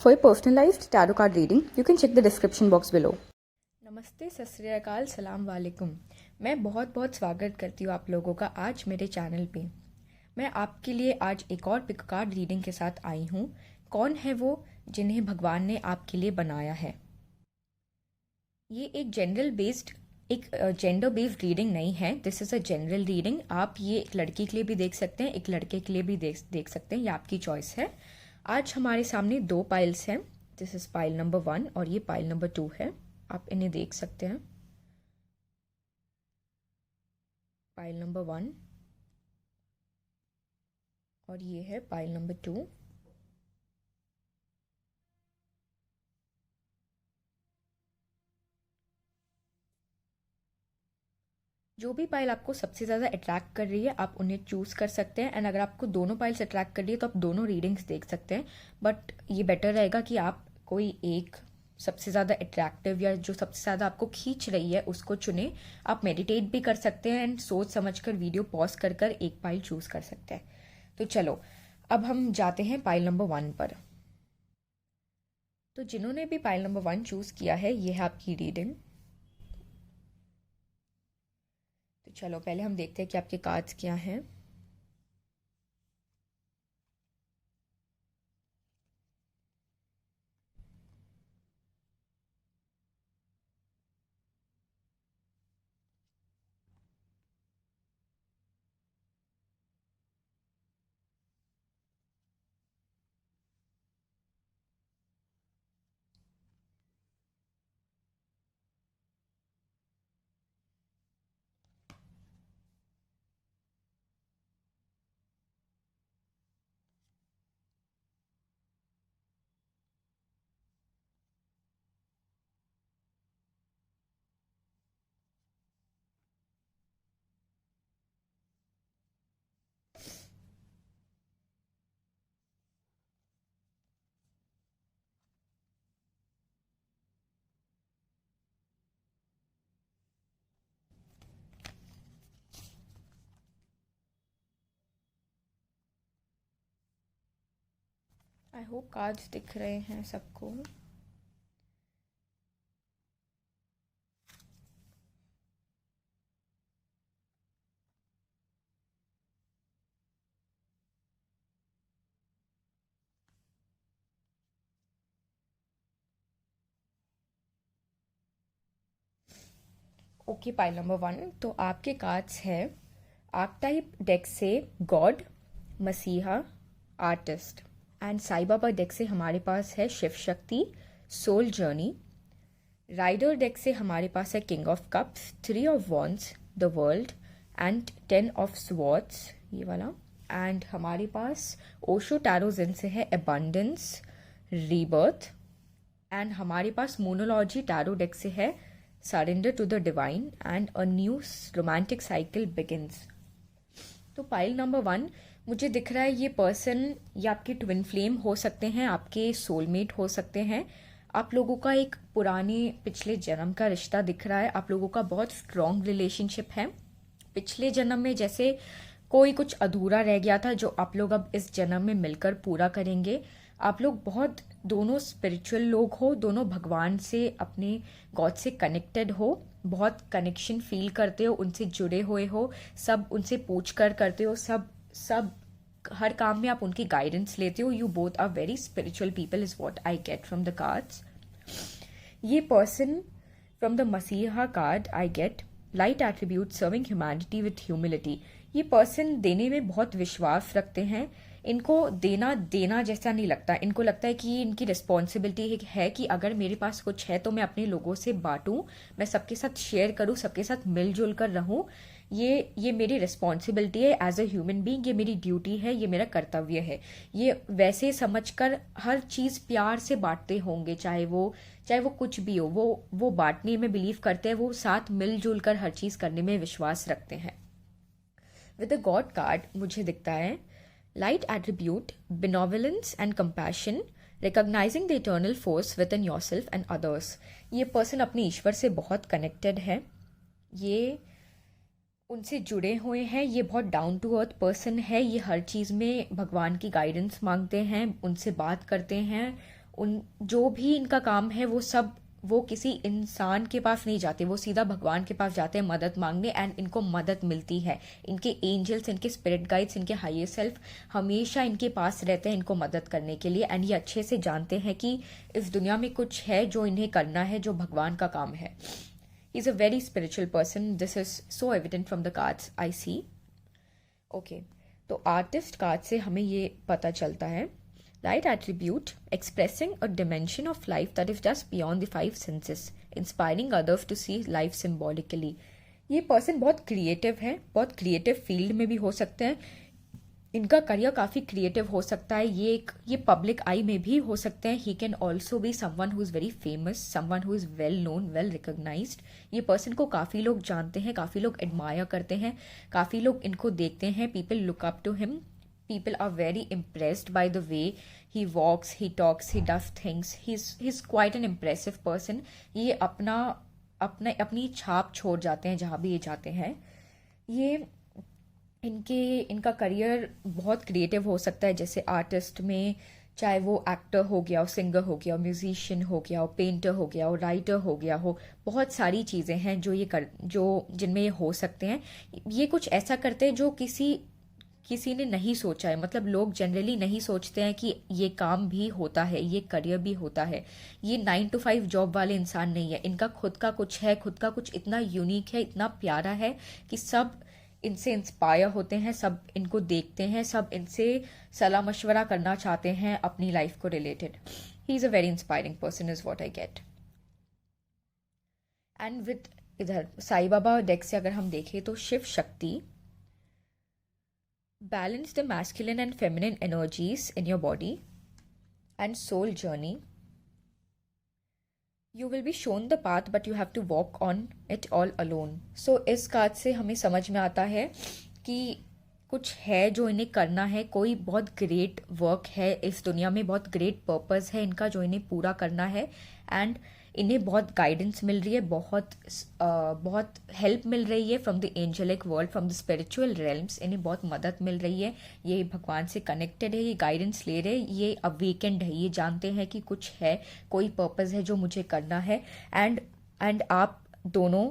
For a personalized tarot card reading, you can check the description box below. नमस्ते, सत श्री अकाल, सलाम वालेकुम। मैं बहुत बहुत स्वागत करती हूँ आप लोगों का आज मेरे चैनल पे। मैं आपके लिए आज एक और पिक कार्ड रीडिंग के साथ आई हूँ। कौन है वो जिन्हें भगवान ने आपके लिए बनाया है। ये एक जेंडर बेस्ड रीडिंग नहीं है। This is a general reading. आप ये एक लड़की के लिए भी देख सकते हैं, एक लड़के के लिए भी देख सकते हैं, ये आपकी चॉइस है। आज हमारे सामने दो पाइल्स हैं। दिस इज़ पाइल नंबर 1 और ये पाइल नंबर 2 है। आप इन्हें देख सकते हैं। पाइल नंबर 1 और ये है पाइल नंबर 2। जो भी पाइल आपको सबसे ज़्यादा अट्रैक्ट कर रही है आप उन्हें चूज़ कर सकते हैं। एंड अगर आपको दोनों पाइल्स अट्रैक्ट कर रही है तो आप दोनों रीडिंग्स देख सकते हैं। बट ये बेटर रहेगा कि आप कोई एक सबसे ज़्यादा अट्रैक्टिव या जो सबसे ज़्यादा आपको खींच रही है उसको चुने। आप मेडिटेट भी कर सकते हैं एंड सोच समझकर वीडियो पॉज कर कर एक पाइल चूज़ कर सकते हैं। तो चलो अब हम जाते हैं पाइल नंबर 1 पर। तो जिन्होंने भी पाइल नंबर 1 चूज़ किया है ये है आपकी रीडिंग। तो चलो पहले हम देखते हैं कि आपके कार्ड्स क्या हैं। आई होप कार्ड्स दिख रहे हैं सबको। Okay, pile number 1। तो आपके कार्ड्स है आर्कटाइप डेक से गॉड, मसीहा, artist and Sai Baba deck से हमारे पास है Shiv Shakti, soul journey. Rider deck से हमारे पास है king of cups, 3 of wands, the world and 10 of swords, ये वाला। एंड हमारे पास ओशो टैरो जिन से है अबंडेंस, रीबर्थ। एंड हमारे पास मोनोलॉजी टैरो डेक से है surrender to the divine and a new romantic cycle begins. तो पाइल नंबर 1 मुझे दिख रहा है ये पर्सन या आपके ट्विन फ्लेम हो सकते हैं, आपके सोलमेट हो सकते हैं। आप लोगों का एक पुराने पिछले जन्म का रिश्ता दिख रहा है। आप लोगों का बहुत स्ट्रॉन्ग रिलेशनशिप है। पिछले जन्म में जैसे कोई कुछ अधूरा रह गया था जो आप लोग अब इस जन्म में मिलकर पूरा करेंगे। आप लोग बहुत दोनों स्पिरिचुअल लोग हो, दोनों भगवान से अपने गॉड से कनेक्टेड हो, बहुत कनेक्शन फील करते हो, उनसे जुड़े हुए हो, सब उनसे पूछ कर करते हो, सब सब हर काम में आप उनकी गाइडेंस लेते हो। You both are very spiritual people is what I get from the cards. ये पर्सन फ्रॉम द मसीहा card I get light attribute serving humanity with humility. ये पर्सन देने में बहुत विश्वास रखते हैं। इनको देना देना जैसा नहीं लगता। इनको लगता है कि इनकी रिस्पॉन्सिबिलिटी है कि अगर मेरे पास कुछ है तो मैं अपने लोगों से बांटूं, मैं सबके साथ शेयर करूं, सबके साथ मिलजुल कर रहूं। ये मेरी रिस्पॉन्सिबिलिटी है एज अ ह्यूमन बीइंग, ये मेरी ड्यूटी है, ये मेरा कर्तव्य है। ये वैसे समझकर हर चीज़ प्यार से बांटते होंगे, चाहे वो कुछ भी हो, वो बांटने में बिलीव करते हैं, वो साथ मिलजुल कर हर चीज़ करने में विश्वास रखते हैं। विद द गॉड कार्ड मुझे दिखता है light attribute benevolence and compassion, recognizing the eternal force within yourself and others। ये पर्सन अपने ईश्वर से बहुत कनेक्टेड है, ये उनसे जुड़े हुए हैं, ये बहुत डाउन टू अर्थ पर्सन है। ये हर चीज़ में भगवान की गाइडेंस मांगते हैं, उनसे बात करते हैं उन जो भी इनका काम है वो किसी इंसान के पास नहीं जाते, वो सीधा भगवान के पास जाते हैं मदद मांगने, एंड इनको मदद मिलती है। इनके एंजल्स, इनके स्पिरिट गाइड्स, इनके हायर सेल्फ हमेशा इनके पास रहते हैं इनको मदद करने के लिए, एंड ये अच्छे से जानते हैं कि इस दुनिया में कुछ है जो इन्हें करना है, जो भगवान का काम है। He's a very spiritual person. This is so evident from the cards I see. Okay, तो आर्टिस्ट कार्ड से हमें ये पता चलता है, right attribute expressing a dimension of life that is just beyond the five senses, inspiring others to see life symbolically. ये person बहुत creative है, बहुत क्रिएटिव फील्ड में भी हो सकते हैं, इनका करियर काफ़ी क्रिएटिव हो सकता है, ये पब्लिक आई में भी हो सकते हैं। He can also be someone who is very famous, someone who is well known, well recognised. ये पर्सन को काफ़ी लोग जानते हैं, काफ़ी लोग एडमायर करते हैं, काफ़ी लोग इनको देखते हैं। People look up to him, people are very impressed by the way he walks, he talks, he does things. He is quite an impressive person. ये अपनी छाप छोड़ जाते हैं जहाँ भी ये जाते हैं। ये इनका करियर बहुत क्रिएटिव हो सकता है, जैसे आर्टिस्ट में चाहे वो एक्टर हो गया हो, सिंगर हो गया हो, म्यूजिशियन हो गया हो, पेंटर हो गया हो, राइटर हो गया हो, बहुत सारी चीज़ें हैं जो जिनमें ये हो सकते हैं। ये कुछ ऐसा करते हैं जो किसी ने नहीं सोचा है, मतलब लोग जनरली नहीं सोचते हैं कि ये काम भी होता है, ये करियर भी होता है। ये 9 to 5 जॉब वाले इंसान नहीं है, इनका खुद का कुछ है, खुद का कुछ इतना यूनिक है, इतना प्यारा है कि सब इनसे इंस्पायर होते हैं, सब इनको देखते हैं, सब इनसे सलाह मशवरा करना चाहते हैं अपनी लाइफ को related. He is a very inspiring person is what I get. And with इधर साईं बाबा डेक से अगर हम देखें तो Shiv Shakti, balance the masculine and feminine energies in your body and soul journey. You will be shown the path but you have to walk on it all alone. So इस card से हमें समझ में आता है कि कुछ है जो इन्हें करना है, कोई बहुत ग्रेट वर्क है इस दुनिया में, बहुत ग्रेट पर्पस है इनका जो इन्हें पूरा करना है, एंड इन्हें बहुत गाइडेंस मिल रही है, बहुत हेल्प मिल रही है from the angelic world, from the spiritual realms. इन्हें बहुत मदद मिल रही है, ये भगवान से कनेक्टेड है, ये गाइडेंस ले रहे हैं, ये अवेकेंड है, ये जानते हैं कि कुछ है, कोई पर्पस है जो मुझे करना है। एंड आप दोनों,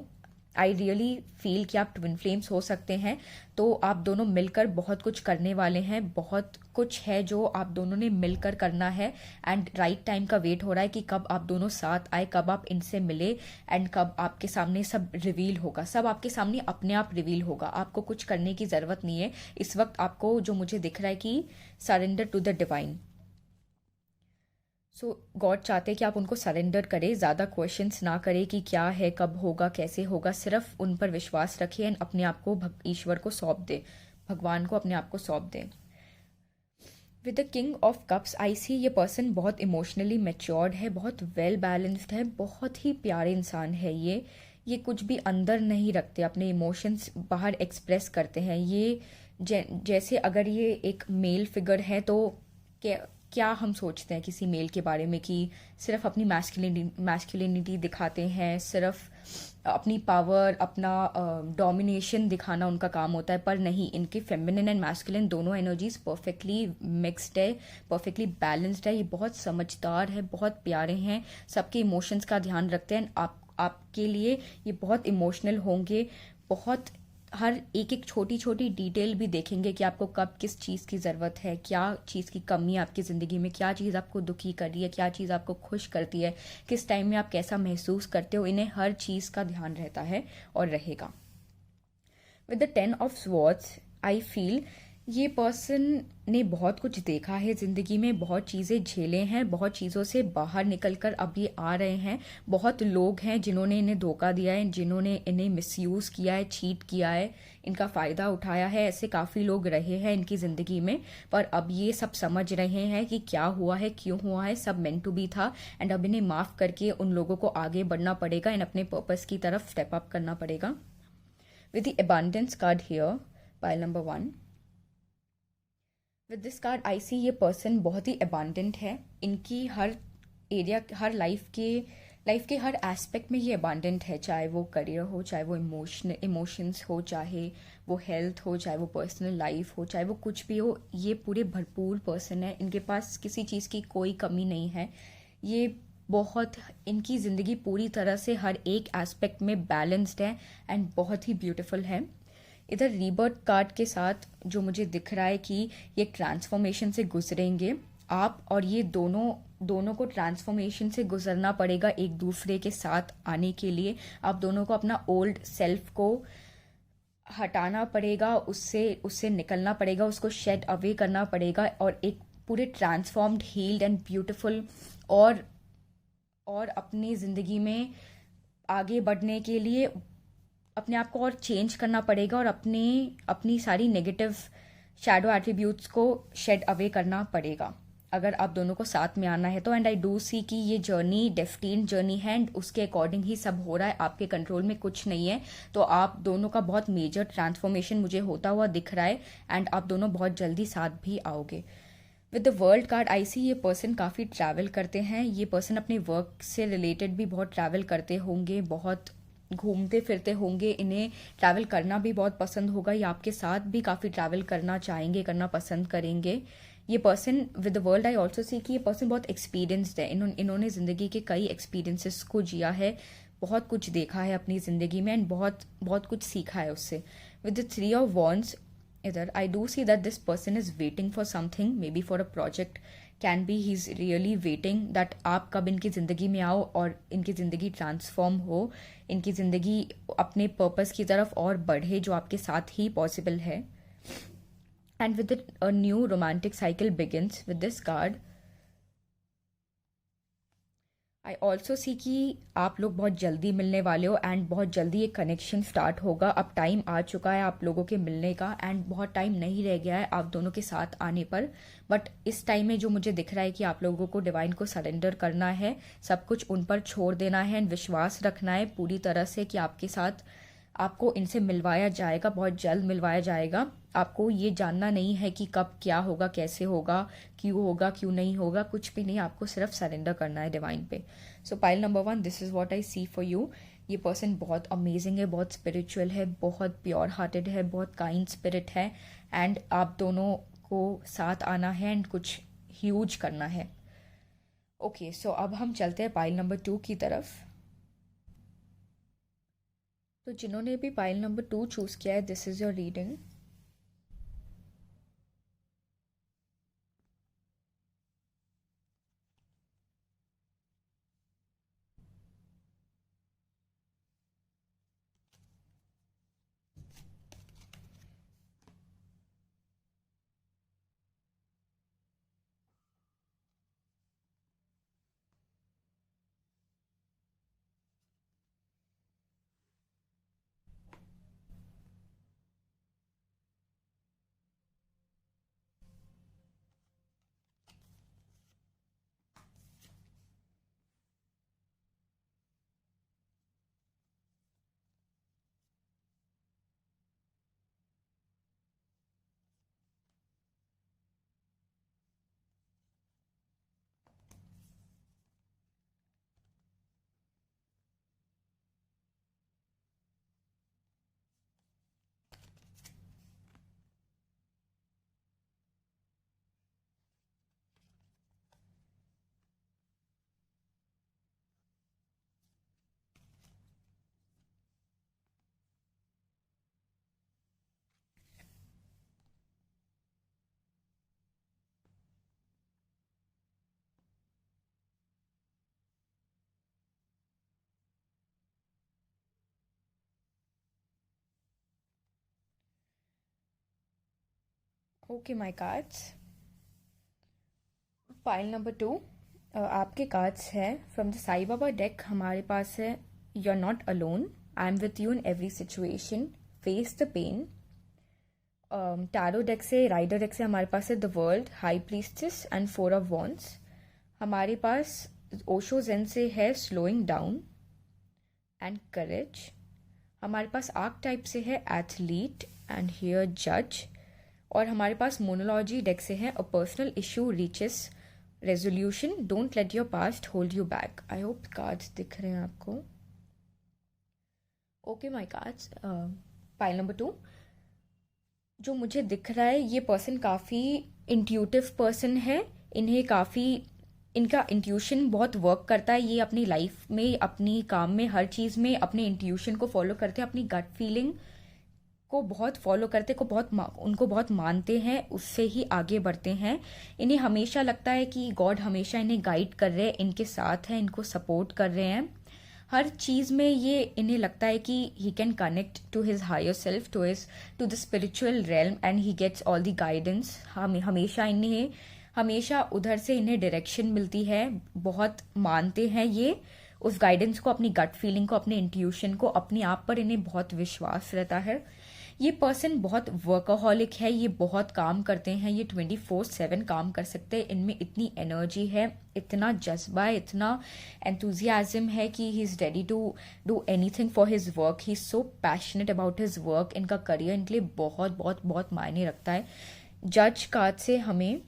आई रियली फील कि आप ट्विन फ्लेम्स हो सकते हैं, तो आप दोनों मिलकर बहुत कुछ करने वाले हैं, बहुत कुछ है जो आप दोनों ने मिलकर करना है, एंड राइट टाइम का वेट हो रहा है कि कब आप दोनों साथ आए, कब आप इनसे मिले, एंड कब आपके सामने सब रिवील होगा, सब आपके सामने अपने आप रिवील होगा। आपको कुछ करने की ज़रूरत नहीं है इस वक्त, आपको जो मुझे दिख रहा है कि surrender to the divine. So god चाहते हैं कि आप उनको सरेंडर करें, ज़्यादा क्वेश्चंस ना करें कि क्या है, कब होगा, कैसे होगा, सिर्फ उन पर विश्वास रखें एंड अपने आप को ईश्वर को सौंप दें, भगवान को अपने आप को सौंप दें। With the king of cups I see ये पर्सन बहुत इमोशनली मैच्योर्ड है, बहुत वेल बैलेंस्ड है, बहुत ही प्यारे इंसान है। ये कुछ भी अंदर नहीं रखते, अपने इमोशंस बाहर एक्सप्रेस करते हैं। ये जैसे अगर ये एक मेल फिगर है तो क्या हम सोचते हैं किसी मेल के बारे में कि सिर्फ अपनी मैस्कुलिनिटी दिखाते हैं, सिर्फ अपनी पावर, अपना डोमिनेशन दिखाना उनका काम होता है, पर नहीं, इनके फेमिनिन एंड मैस्कुलिन दोनों एनर्जीज परफेक्टली मिक्सड है, परफेक्टली बैलेंस्ड है। ये बहुत समझदार है, बहुत प्यारे हैं, सबके इमोशंस का ध्यान रखते हैं। आपके लिए ये बहुत इमोशनल होंगे, बहुत हर एक छोटी छोटी डिटेल भी देखेंगे कि आपको कब किस चीज़ की ज़रूरत है, क्या चीज़ की कमी है आपकी ज़िंदगी में, क्या चीज़ आपको दुखी कर रही है, क्या चीज़ आपको खुश करती है, किस टाइम में आप कैसा महसूस करते हो, इन्हें हर चीज़ का ध्यान रहता है और रहेगा। With the 10 of swords I feel ये पर्सन ने बहुत कुछ देखा है ज़िंदगी में, बहुत चीज़ें झेले हैं, बहुत चीज़ों से बाहर निकलकर अब ये आ रहे हैं। बहुत लोग हैं जिन्होंने इन्हें धोखा दिया है, जिन्होंने इन्हें मिसयूज़ किया है, चीट किया है, इनका फ़ायदा उठाया है, ऐसे काफ़ी लोग रहे हैं इनकी ज़िंदगी में। पर अब ये सब समझ रहे हैं कि क्या हुआ है, क्यों हुआ है, सब मेंट टू बी था, एंड अब इन्हें माफ़ करके उन लोगों को आगे बढ़ना पड़ेगा एंड अपने पर्पस की तरफ स्टेप अप करना पड़ेगा। With the abundance card here, pile number 1, with this card I see ये पर्सन बहुत ही अबांडेंट है, इनकी हर एरिया, हर लाइफ के लाइफ के हर एस्पेक्ट में ये अबांडेंट है, चाहे वो करियर हो, चाहे वो इमोशंस हो, चाहे वो हेल्थ हो, चाहे वो पर्सनल लाइफ हो, चाहे वो कुछ भी हो, ये पूरे भरपूर पर्सन है। इनके पास किसी चीज़ की कोई कमी नहीं है। ये बहुत, इनकी ज़िंदगी पूरी तरह से हर एक एस्पेक्ट में बैलेंस्ड है एंड बहुत ही ब्यूटीफुल है। इधर रीबर्थ कार्ड के साथ जो मुझे दिख रहा है कि ये ट्रांसफॉर्मेशन से गुजरेंगे आप, और ये दोनों दोनों को ट्रांसफॉर्मेशन से गुजरना पड़ेगा एक दूसरे के साथ आने के लिए। आप दोनों को अपना ओल्ड सेल्फ को हटाना पड़ेगा, उससे उससे निकलना पड़ेगा, उसको शेड अवे करना पड़ेगा, और एक पूरे ट्रांसफॉर्म्ड, हील्ड एंड ब्यूटीफुल और अपनी ज़िंदगी में आगे बढ़ने के लिए अपने आप को और चेंज करना पड़ेगा, और अपनी सारी नेगेटिव शैडो एट्रीब्यूट्स को शेड अवे करना पड़ेगा अगर आप दोनों को साथ में आना है तो। एंड आई डू सी कि ये जर्नी डेस्टिन्ड जर्नी है एंड उसके अकॉर्डिंग ही सब हो रहा है, आपके कंट्रोल में कुछ नहीं है। तो आप दोनों का बहुत मेजर ट्रांसफॉर्मेशन मुझे होता हुआ दिख रहा है एंड आप दोनों बहुत जल्दी साथ भी आओगे। With the world card I see ये पर्सन काफ़ी ट्रैवल करते हैं। ये पर्सन अपने वर्क से रिलेटेड भी बहुत ट्रैवल करते होंगे, बहुत घूमते फिरते होंगे, इन्हें ट्रैवल करना भी बहुत पसंद होगा। ये आपके साथ भी काफ़ी ट्रैवल करना चाहेंगे, करना पसंद करेंगे। ये person with the world I also see कि ये पर्सन बहुत एक्सपीरियंस्ड है। इन्होंने ज़िंदगी के कई एक्सपीरियंसेस को जिया है, बहुत कुछ देखा है अपनी ज़िंदगी में एंड बहुत बहुत कुछ सीखा है उससे। विद द 3 ऑफ वॉन्ड्स इधर I do see that this person is waiting for something, may be for a project, can be he is really waiting that आप कब इनकी ज़िंदगी में आओ और इनकी ज़िंदगी ट्रांसफॉर्म हो, इनकी ज़िंदगी अपने पर्पस की तरफ और बढ़े जो आपके साथ ही पॉसिबल है। And with it, a new romantic cycle begins with this card. I also see कि आप लोग बहुत जल्दी मिलने वाले हो एंड बहुत जल्दी एक कनेक्शन स्टार्ट होगा। अब टाइम आ चुका है आप लोगों के मिलने का एंड बहुत टाइम नहीं रह गया है आप दोनों के साथ आने पर। बट इस टाइम में जो मुझे दिख रहा है कि आप लोगों को डिवाइन को सरेंडर करना है, सब कुछ उन पर छोड़ देना है एंड विश्वास रखना है पूरी तरह से कि आपके साथ आपको इनसे मिलवाया जाएगा, बहुत जल्द मिलवाया जाएगा। आपको ये जानना नहीं है कि कब क्या होगा, कैसे होगा, क्यों नहीं होगा, कुछ भी नहीं, आपको सिर्फ सरेंडर करना है डिवाइन पे। So pile number 1, this is what I see for you. ये पर्सन बहुत अमेजिंग है, बहुत स्पिरिचुअल है, बहुत प्योर हार्टेड है, बहुत काइंड स्पिरिट है एंड आप दोनों को साथ आना है एंड कुछ ह्यूज करना है। ओके, सो अब हम चलते हैं पाइल नंबर 2 की तरफ। तो जिन्होंने भी पाइल नंबर 2 चूज़ किया है, this is your reading. Okay my cards, file number 2 आपके कार्ड्स है from the Sai Baba deck. हमारे पास है you are not alone, I am with you in every situation, face the pain. Tarot deck से, rider deck से हमारे पास है the world, high priestess and 4 of wands. हमारे पास ओशो जेन से है स्लोइंग डाउन एंड करेज। हमारे पास आर्क टाइप से है एथलीट एंड हियर जज। और हमारे पास मोनोलॉजी डेक से है a personal issue reaches resolution, don't let your past hold you back. I hope cards दिख रहे हैं आपको। Okay my cards, pile number 2 जो मुझे दिख रहा है, ये पर्सन काफ़ी इंट्यूटिव पर्सन है। इन्हें काफ़ी, इनका इंट्यूशन बहुत वर्क करता है। ये अपनी लाइफ में, अपनी काम में, हर चीज़ में अपने इंट्यूशन को फॉलो करते हैं, अपनी गट फीलिंग को बहुत फॉलो करते, उनको बहुत मानते हैं, उससे ही आगे बढ़ते हैं। इन्हें हमेशा लगता है कि गॉड हमेशा इन्हें गाइड कर रहे हैं, इनके साथ हैं, इनको सपोर्ट कर रहे हैं हर चीज़ में। ये इन्हें लगता है कि he can connect to his higher self, to the spiritual realm and he gets all the guidance. हमेशा उधर से इन्हें डायरेक्शन मिलती है, बहुत मानते हैं ये उस गाइडेंस को, अपनी गट फीलिंग को, अपने इंट्यूशन को, अपने आप पर इन्हें बहुत विश्वास रहता है। ये पर्सन बहुत वर्कaholic है, ये बहुत काम करते हैं, ये 24/7 काम कर सकते हैं। इनमें इतनी एनर्जी है, इतना जज्बा है, इतना एंथुजियाज्म है कि he is ready to do anything for his work. He is so passionate about his work. इनका करियर इनके लिए बहुत बहुत बहुत मायने रखता है। जज कार्ड से हमें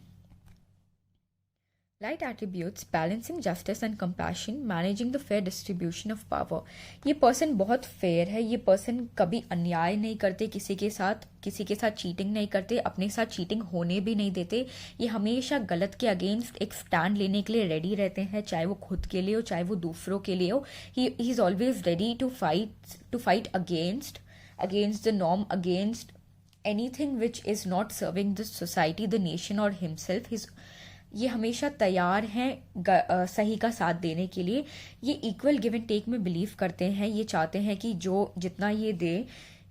light attributes, balancing justice and compassion, managing the fair distribution of power. ये पर्सन बहुत फेयर है। ये पर्सन कभी अन्याय नहीं करते किसी के साथ चीटिंग नहीं करते, अपने साथ चीटिंग होने भी नहीं देते। ये हमेशा गलत के अगेंस्ट एक स्टैंड लेने के लिए रेडी रहते हैं, चाहे वो खुद के लिए हो, चाहे वो दूसरों के लिए हो। He is always ready to fight against the norm, against anything which is not serving the society, the nation और हिमसेल्फ। ये हमेशा तैयार हैं सही का साथ देने के लिए। ये इक्वल गिव एंड टेक में बिलीव करते हैं। ये चाहते हैं कि जो जितना ये दे,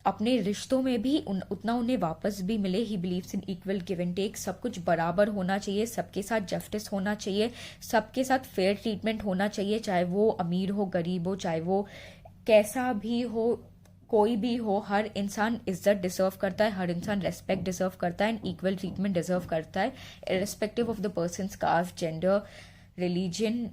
अपने रिश्तों में भी उतना उन्हें वापस भी मिले। He believes in equal give and take. सब कुछ बराबर होना चाहिए, सबके साथ जस्टिस होना चाहिए, सबके साथ फेयर ट्रीटमेंट होना चाहिए, चाहे वो अमीर हो, गरीब हो, चाहे वो कैसा भी हो, कोई भी हो। हर इंसान इज्जत डिजर्व करता है, हर इंसान रेस्पेक्ट डिजर्व करता है एंड इक्वल ट्रीटमेंट डिजर्व करता है, irrespective of the persons caste, gender, religion,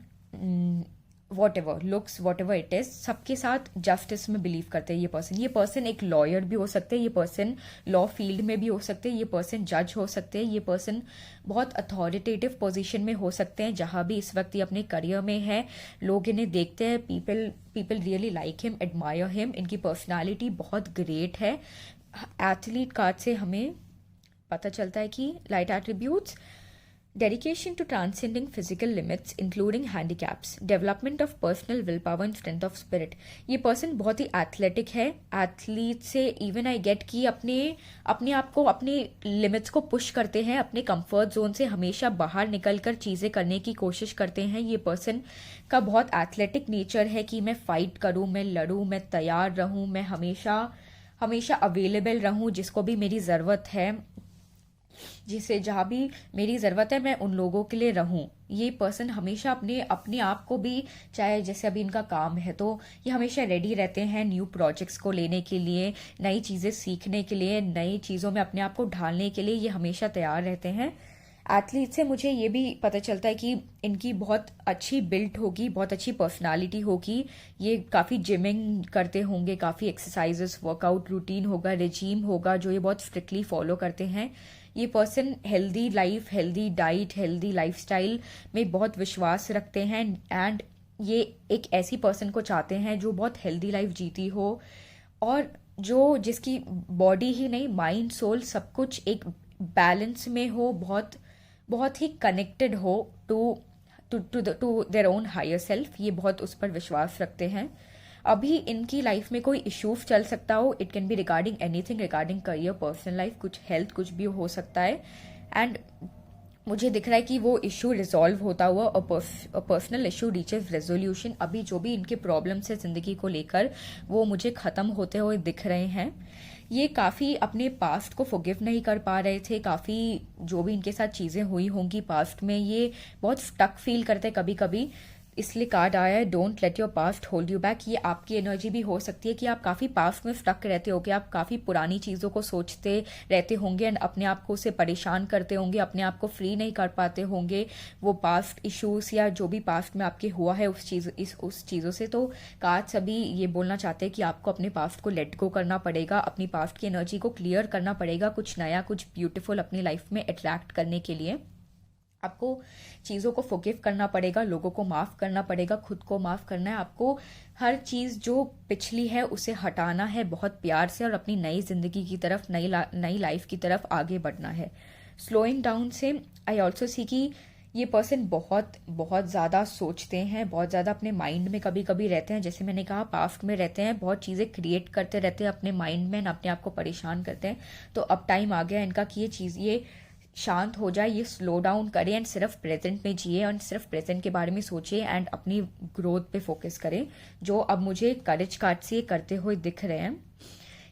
what looks, whatever it is. सबके साथ जस्टिस में बिलीव करते हैं ये पर्सन एक लॉयर भी हो सकते हैं, ये पर्सन लॉ फील्ड में भी हो सकते हैं, ये पर्सन जज हो सकते हैं, ये पर्सन बहुत अथॉरिटेटिव पोजीशन में हो सकते हैं। जहां भी इस वक्त ये अपने करियर में है, लोग इन्हें देखते हैं, people really like him, admire him. इनकी पर्सनालिटी बहुत ग्रेट है। एथलीट कार्ड से हमें पता चलता है कि light attributes, dedication to transcending physical limits including handicaps, development of personal willpower and strength of spirit। ये पर्सन बहुत ही एथलेटिक है। एथलीट से इवन आई गेट कि अपने आप को, अपने लिमिट्स को पुश करते हैं, अपने कंफर्ट जोन से हमेशा बाहर निकलकर चीज़ें करने की कोशिश करते हैं। ये पर्सन का बहुत एथलेटिक नेचर है कि मैं फाइट करूँ, मैं लड़ूँ, मैं तैयार रहूँ, मैं हमेशा अवेलेबल रहूँ, जिसको भी मेरी ज़रूरत है, जिसे जहाँ भी मेरी ज़रूरत है, मैं उन लोगों के लिए रहूं। ये पर्सन हमेशा अपने आप को भी, चाहे जैसे अभी इनका काम है तो ये हमेशा रेडी रहते हैं न्यू प्रोजेक्ट्स को लेने के लिए, नई चीज़ें सीखने के लिए, नई चीज़ों में अपने आप को ढालने के लिए ये हमेशा तैयार रहते हैं। एथलीट से मुझे ये भी पता चलता है कि इनकी बहुत अच्छी बिल्ट होगी, बहुत अच्छी पर्सनालिटी होगी। ये काफ़ी जिमिंग करते होंगे, काफ़ी एक्सरसाइजेस, वर्कआउट रूटीन होगा, रेजीम होगा जो ये बहुत स्ट्रिक्टली फॉलो करते हैं। ये person healthy life, healthy diet, healthy lifestyle में बहुत विश्वास रखते हैं एंड ये एक ऐसी पर्सन को चाहते हैं जो बहुत हेल्दी लाइफ जीती हो और जिसकी बॉडी ही नहीं, माइंड, सोल सब कुछ एक बैलेंस में हो, बहुत ही कनेक्टेड हो to their own higher self. ये बहुत उस पर विश्वास रखते हैं। अभी इनकी लाइफ में कोई इश्यूज चल सकता हो, it can be regarding anything, regarding career, personal life, कुछ हेल्थ, कुछ भी हो सकता है। एंड मुझे दिख रहा है कि वो इशू रिजॉल्व होता हुआ और पर्सनल इशू रीचेज रेजोल्यूशन। अभी जो भी इनके प्रॉब्लम्स है जिंदगी को लेकर, वो मुझे खत्म होते हुए दिख रहे हैं। ये काफ़ी अपने पास्ट को फॉरगिव नहीं कर पा रहे थे, काफ़ी जो भी इनके साथ चीज़ें हुई होंगी पास्ट में, ये बहुत स्टक फील करते कभी कभी। इसलिए कार्ड आया है don't let your past hold you back. ये आपकी एनर्जी भी हो सकती है कि आप काफ़ी पास्ट में स्टक रहते होंगे, आप काफ़ी पुरानी चीज़ों को सोचते रहते होंगे एंड अपने आप को उससे परेशान करते होंगे, अपने आप को फ्री नहीं कर पाते होंगे वो पास्ट इश्यूज या जो भी पास्ट में आपके हुआ है उस चीज़ों से। तो कार्ड सभी ये बोलना चाहते हैं कि आपको अपने पास्ट को लेट गो करना पड़ेगा, अपनी पास्ट की एनर्जी को क्लियर करना पड़ेगा, कुछ नया, कुछ ब्यूटीफुल अपनी लाइफ में अट्रैक्ट करने के लिए। आपको चीज़ों को फॉरगिव करना पड़ेगा, लोगों को माफ़ करना पड़ेगा, खुद को माफ़ करना है आपको। हर चीज़ जो पिछली है उसे हटाना है बहुत प्यार से और अपनी नई ज़िंदगी की तरफ, नई लाइफ की तरफ आगे बढ़ना है। स्लोइंग डाउन से आई ऑल्सो सी कि ये पर्सन बहुत बहुत ज़्यादा सोचते हैं, बहुत ज़्यादा अपने माइंड में कभी कभी रहते हैं, जैसे मैंने कहा पास्ट में रहते हैं, बहुत चीज़ें क्रिएट करते रहते हैं अपने माइंड में, अपने आप को परेशान करते हैं। तो अब टाइम आ गया इनका कि ये शांत हो जाए, ये स्लो डाउन करें एंड सिर्फ प्रेजेंट में जिए और सिर्फ प्रेजेंट के बारे में सोचिए एंड अपनी ग्रोथ पे फोकस करें, जो अब मुझे करेज कार्ड से ये करते हुए दिख रहे हैं।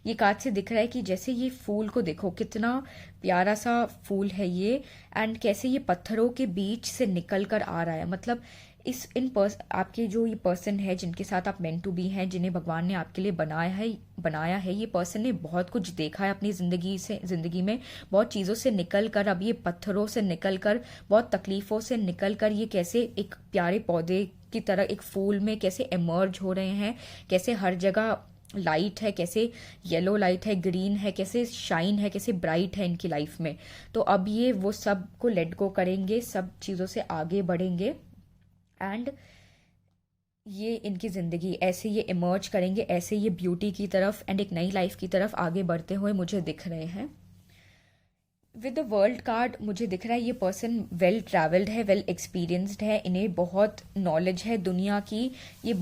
ये कार्ड से दिख रहा है कि जैसे ये फूल को देखो, कितना प्यारा सा फूल है ये, एंड कैसे ये पत्थरों के बीच से निकल कर आ रहा है। मतलब आपके जो ये पर्सन है जिनके साथ आप मेंट टू बी हैं, जिन्हें भगवान ने आपके लिए बनाया है, ये पर्सन ने बहुत कुछ देखा है अपनी जिंदगी में, बहुत चीज़ों से निकल कर, अब ये पत्थरों से निकल कर, बहुत तकलीफों से निकल कर ये कैसे एक प्यारे पौधे की तरह एक फूल में कैसे इमर्ज हो रहे हैं, कैसे हर जगह लाइट है, कैसे येलो लाइट है, ग्रीन है, कैसे शाइन है, कैसे ब्राइट है इनकी लाइफ में। तो अब ये वो सब को लेट गो करेंगे, सब चीज़ों से आगे बढ़ेंगे एंड ये इनकी ज़िंदगी ऐसे ये इमर्ज करेंगे, ऐसे ये ब्यूटी की तरफ एंड एक नई लाइफ की तरफ आगे बढ़ते हुए मुझे दिख रहे हैं। विद द वर्ल्ड कार्ड मुझे दिख रहा है ये पर्सन वेल ट्रैवल्ड है, वेल एक्सपीरियंस्ड है, इन्हें बहुत नॉलेज है दुनिया की। ये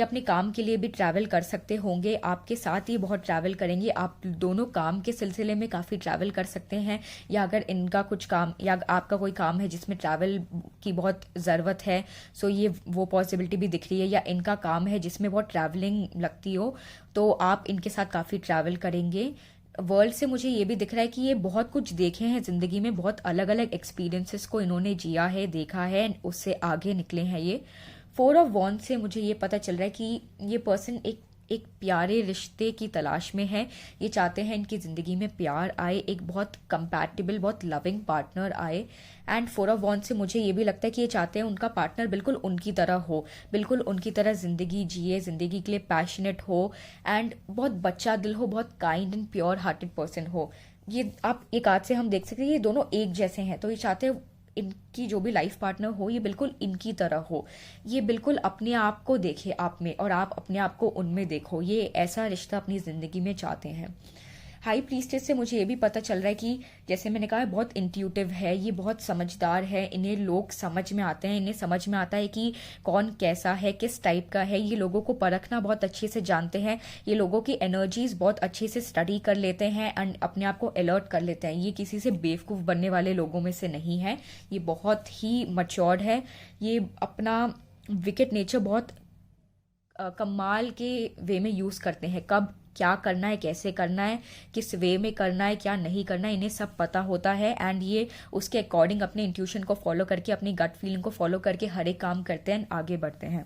अपने काम के लिए भी ट्रैवल कर सकते होंगे, आपके साथ ये बहुत ट्रैवल करेंगे, आप दोनों काम के सिलसिले में काफ़ी ट्रैवल कर सकते हैं, या अगर इनका कुछ काम या आपका कोई काम है जिसमें ट्रैवल की बहुत ज़रूरत है, सो ये वो पॉसिबिलिटी भी दिख रही है, या इनका काम है जिसमें बहुत ट्रैवलिंग लगती हो तो आप इनके साथ काफ़ी ट्रैवल करेंगे। वर्ल्ड से मुझे ये भी दिख रहा है कि ये बहुत कुछ देखे हैं ज़िंदगी में, बहुत अलग अलग एक्सपीरियंसेस को इन्होंने जिया है, देखा है, उससे आगे निकले हैं ये। 4 ऑफ वॉन्ड से मुझे ये पता चल रहा है कि ये पर्सन एक प्यारे रिश्ते की तलाश में है। ये चाहते हैं इनकी ज़िंदगी में प्यार आए, एक बहुत कंपैटिबल, बहुत लविंग पार्टनर आए। एंड 4 ऑफ वॉन्ड से मुझे ये भी लगता है कि ये चाहते हैं उनका पार्टनर बिल्कुल उनकी तरह हो, बिल्कुल उनकी तरह ज़िंदगी जिए, ज़िंदगी के लिए पैशनेट हो एंड बहुत बच्चा दिल हो, बहुत kind and pure hearted person हो। ये आप एक आज से हम देख सकते हैं ये दोनों एक जैसे हैं, तो ये चाहते हैं इनकी जो भी लाइफ पार्टनर हो ये बिल्कुल इनकी तरह हो, ये बिल्कुल अपने आप को देखे आप में और आप अपने आप को उनमें देखो, ये ऐसा रिश्ता अपनी ज़िंदगी में चाहते हैं। हाई प्रीस्टेस से मुझे ये भी पता चल रहा है कि जैसे मैंने कहा बहुत इंट्यूटिव है, ये बहुत समझदार है, इन्हें लोग समझ में आते हैं, इन्हें समझ में आता है कि कौन कैसा है, किस टाइप का है, ये लोगों को परखना बहुत अच्छे से जानते हैं, ये लोगों की एनर्जीज बहुत अच्छे से स्टडी कर लेते हैं एंड अपने आप को अलर्ट कर लेते हैं। ये किसी से बेवकूफ़ बनने वाले लोगों में से नहीं है, ये बहुत ही मच्योर्ड है, ये अपना विकेट नेचर बहुत कमाल के वे में यूज़ करते हैं, कब क्या करना है, कैसे करना है, किस वे में करना है, क्या नहीं करना है, इन्हें सब पता होता है एंड ये उसके अकॉर्डिंग अपने इंट्यूशन को फॉलो करके, अपनी गट फीलिंग को फॉलो करके हर एक काम करते हैं, आगे बढ़ते हैं।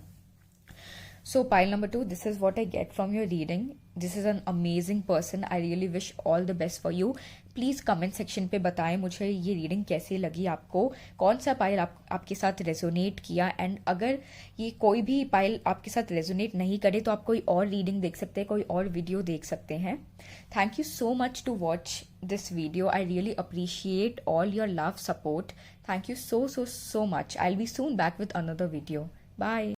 So pile number 2, this is what I get from your reading. This is an amazing person. I really wish all the best for you. Please comment section पे बताएं मुझे ये रीडिंग कैसी लगी आपको, कौन सा पाइल आपके साथ रेजोनेट किया, एंड अगर ये कोई भी पाइल आपके साथ रेजोनेट नहीं करे तो आप कोई और रीडिंग देख सकते हैं, कोई और वीडियो देख सकते हैं। Thank you so much to watch this video. I really appreciate all your love support. Thank you so much. I'll be soon back with another video. Bye.